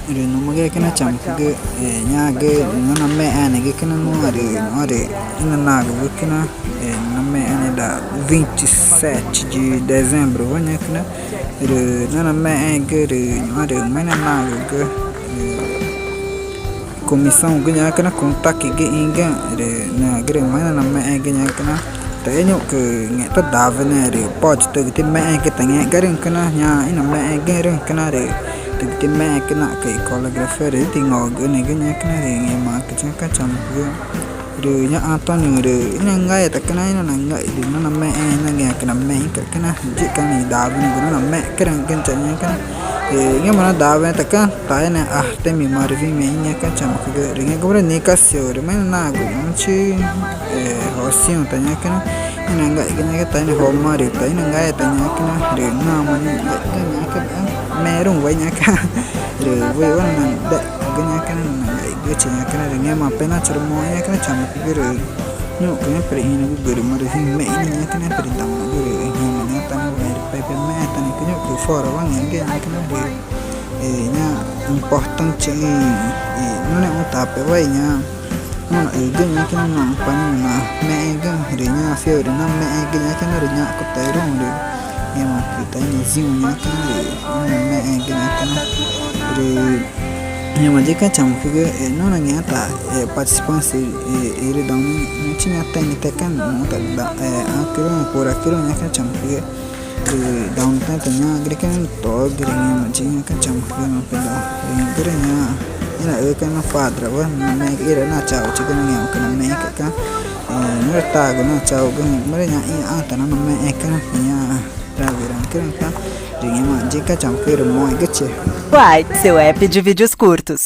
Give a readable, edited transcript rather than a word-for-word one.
Ri no mage kana cham ke nya ge no na me ane ge kana no ore ina na ge kana na me ane da 27 de dezembro vanya kana ri na me ane ri ore me na ge comissão ganha kana contact ge inga ri na gre me na me ane ganha kana tenho que tá dava né pode ter que me ane que tenha garin kana nya ina me ane garin kana ri ti me kena ke koreografer ti ngog ne gnya kena re nge ma ke ka cham re nya Antonio re ina ngai ta kena ina ngai di na me na nge kena me ka kena ji ka ni da bu ni na me kren ken cha nya ka nge mana da ve ta ka ta ne te mi mar vi me nya ka cham ke re nge gore ne ka sio re me na go chi hosin ta nya kena ina ngai nya ta ne ho ma re ta ina ngai ta nya kena re na ma ni nya ka merong banyak kan re we wana da ganya kan na ga chinya kan re ngema pena churmo ya kan cham gere no kan pre ina gere mar hin me ina kan pre tam gere hin na tam ver pepe me tan kan ku fora wan nge kan re nya importante no ne un tape vai nya no ganya kan na pan na me ga re nya fiore na me ganya kan re nya ko tairong re ema kita ini ziunya kan me gina kan re ema jika cham figa no na ngata participante ere down não tinha tani tekan nota da akira por akira nya kan cham figa down ta tanya gre kan to gre ema jinga kan cham figa na peda gre nya ina kan na padra wa me ere na chao chikan nya kan me ka no ta go na chao ga mare nya ata na me kan nya viram que jika campur moi gece. Uai, seu app de vídeos curtos.